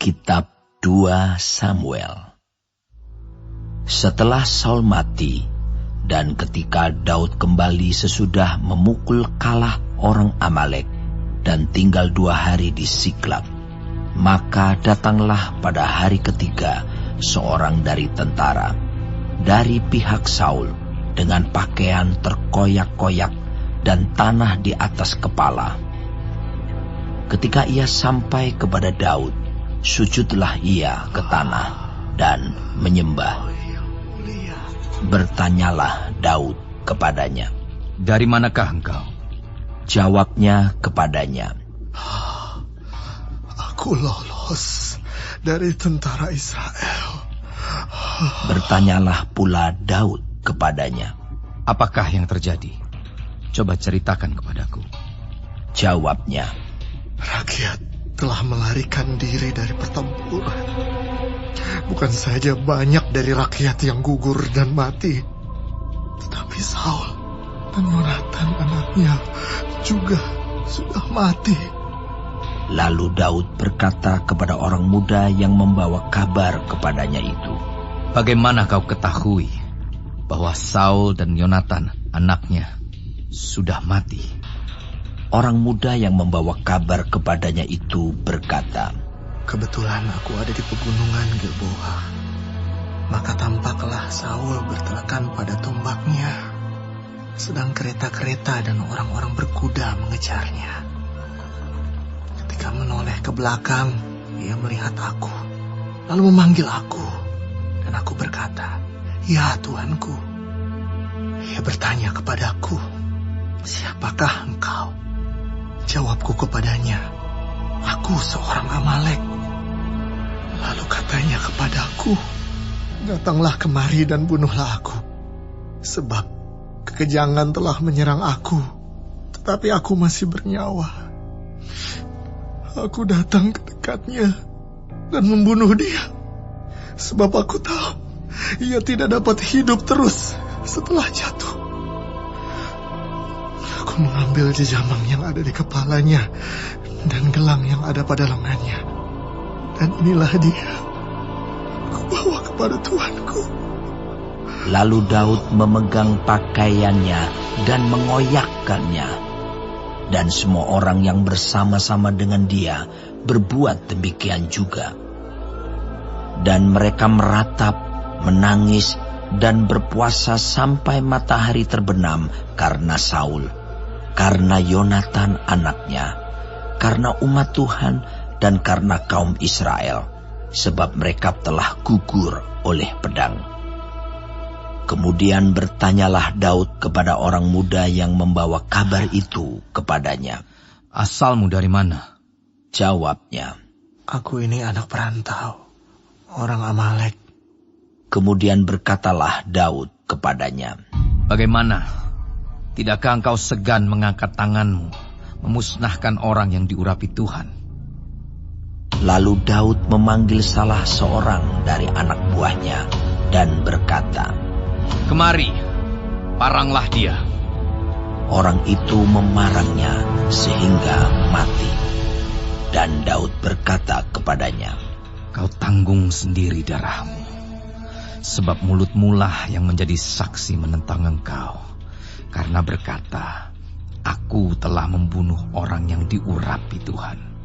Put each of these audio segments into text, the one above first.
Kitab 2 Samuel. Setelah Saul mati, dan ketika Daud kembali sesudah memukul kalah orang Amalek dan tinggal 2 hari di Siklag, maka datanglah pada hari ketiga seorang dari tentara dari pihak Saul dengan pakaian terkoyak-koyak dan tanah di atas kepala. Ketika ia sampai kepada Daud, sujudlah ia ke tanah dan menyembah. Bertanyalah Daud kepadanya, "Dari manakah engkau?" Jawabnya kepadanya, "Aku lolos dari tentara Israel." Bertanyalah pula Daud kepadanya, "Apakah yang terjadi? Coba ceritakan kepadaku." Jawabnya, "Rakyat telah melarikan diri dari pertempuran. Bukan saja banyak dari rakyat yang gugur dan mati, tetapi Saul dan Yonatan anaknya juga sudah mati." Lalu Daud berkata kepada orang muda yang membawa kabar kepadanya itu, "Bagaimana kau ketahui bahwa Saul dan Yonatan anaknya sudah mati?" Orang muda yang membawa kabar kepadanya itu berkata, "Kebetulan aku ada di pegunungan Gilboa. Maka tampaklah Saul bertelekan pada tombaknya, sedang kereta-kereta dan orang-orang berkuda mengejarnya. Ketika menoleh ke belakang, ia melihat aku, lalu memanggil aku, dan aku berkata, 'Ya Tuanku.' Ia bertanya kepadaku, 'Siapakah engkau?' Jawabku kepadanya, 'Aku seorang Amalek.' Lalu katanya kepadaku, 'Datanglah kemari dan bunuhlah aku, sebab kekejangan telah menyerang aku, tetapi aku masih bernyawa.' Aku datang ke dekatnya dan membunuh dia, sebab aku tahu ia tidak dapat hidup terus setelah jatuh. Aku mengambil jejamang yang ada di kepalanya dan gelang yang ada pada lengannya, dan inilah dia. Aku bawa kepada tuanku." Lalu Daud memegang pakaiannya dan mengoyakkannya, dan semua orang yang bersama-sama dengan dia berbuat demikian juga. Dan mereka meratap, menangis, dan berpuasa sampai matahari terbenam karena Saul, karena Yonatan anaknya, karena umat Tuhan, dan karena kaum Israel, sebab mereka telah gugur oleh pedang. Kemudian bertanyalah Daud kepada orang muda yang membawa kabar itu kepadanya, "Asalmu dari mana?" Jawabnya, "Aku ini anak perantau, orang Amalek." Kemudian berkatalah Daud kepadanya, "Bagaimana? Tidakkah engkau segan mengangkat tanganmu, memusnahkan orang yang diurapi Tuhan?" Lalu Daud memanggil salah seorang dari anak buahnya dan berkata, "Kemari, paranglah dia." Orang itu memarangnya sehingga mati. Dan Daud berkata kepadanya, "Kau tanggung sendiri darahmu, sebab mulutmu lah yang menjadi saksi menentang engkau, karena berkata, 'Aku telah membunuh orang yang diurapi Tuhan.'"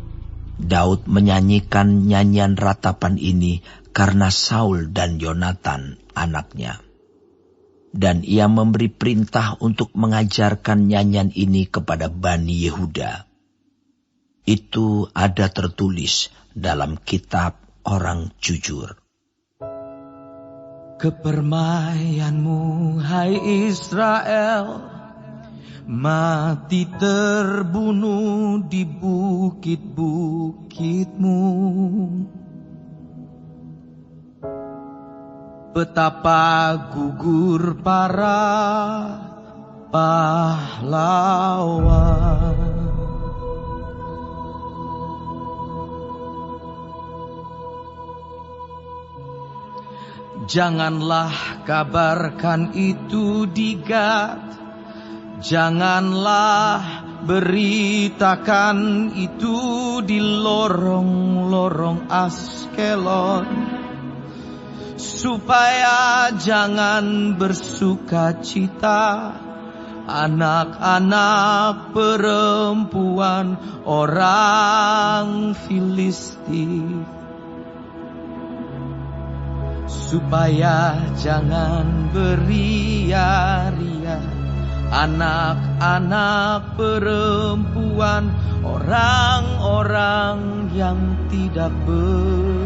Daud menyanyikan nyanyian ratapan ini karena Saul dan Yonatan anaknya. Dan ia memberi perintah untuk mengajarkan nyanyian ini kepada Bani Yehuda. Itu ada tertulis dalam kitab orang jujur. "Kepermayanmu, hai Israel, mati terbunuh di bukit-bukitmu. Betapa gugur para pahlawan." Janganlah kabarkan itu di Gad, janganlah beritakan itu di lorong-lorong Askelon, supaya jangan bersuka cita anak-anak perempuan orang Filistin, supaya jangan beria-ria anak-anak perempuan orang-orang yang tidak bersunat.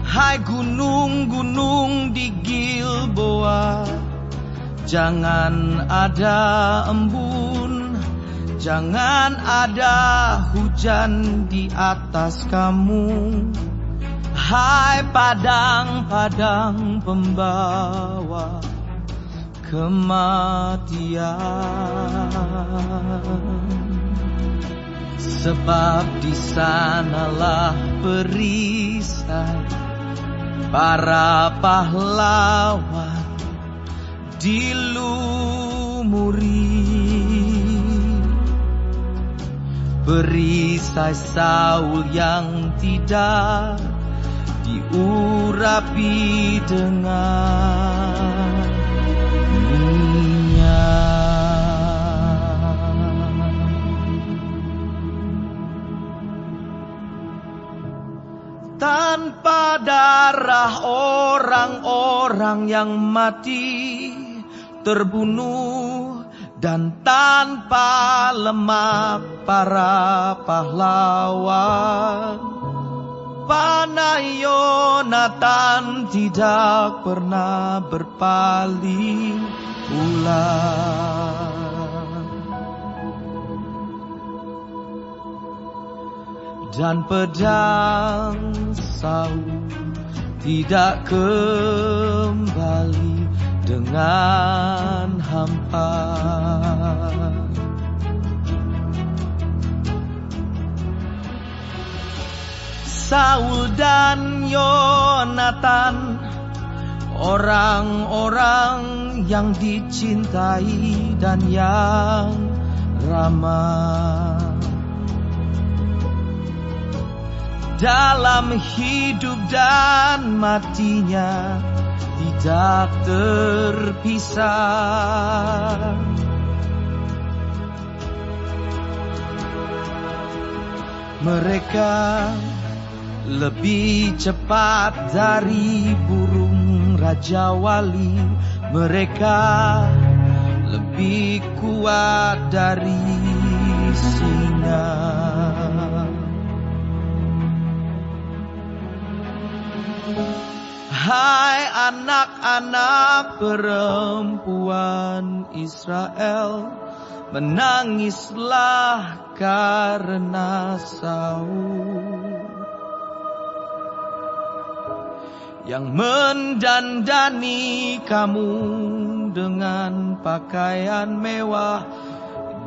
Hai gunung-gunung di Gilboa, jangan ada embun, jangan ada hujan di atas kamu. Hai padang-padang pembawa kematian, sebab di sanalah perisai para pahlawan dilumuri. Perisai Saul yang tidak diurapi dengan minyak. Tanpa darah orang-orang yang mati terbunuh, dan tanpa lemak para pahlawan, panah Yonatan tidak pernah berpaling pulang. Dan pedang Saul tidak kembali dengan hampa. Saul dan Yonatan, orang-orang yang dicintai dan yang ramah dalam hidup dan matinya, tidak terpisah. Mereka lebih cepat dari burung Raja Wali, mereka lebih kuat dari singa. Hai anak-anak perempuan Israel, menangislah karena Saul yang mendandani kamu dengan pakaian mewah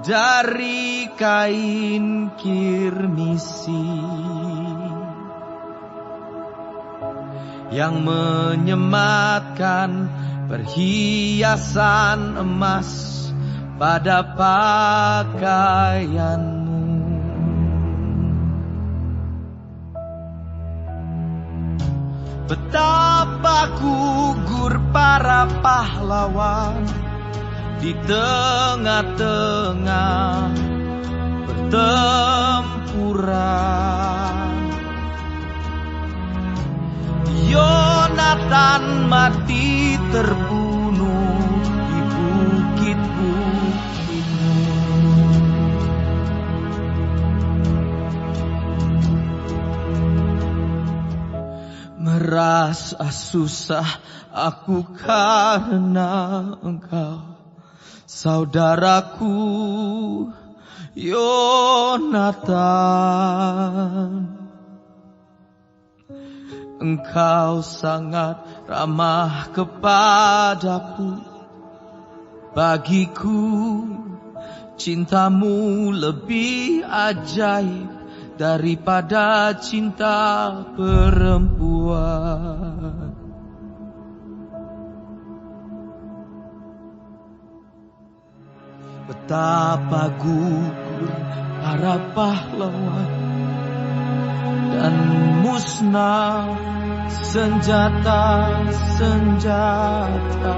dari kain kirmisi, yang menyematkan perhiasan emas pada pakaianmu. Betapa gugur para pahlawan di tengah-tengah pertempuran. Yonatan mati terbunuh di bukit-bukitmu. Merasa susah aku karena engkau, saudaraku Yonatan. Engkau sangat ramah kepadaku, bagiku cintamu lebih ajaib daripada cinta perempuan. Betapa gugur para pahlawan dan musnah senjata-senjata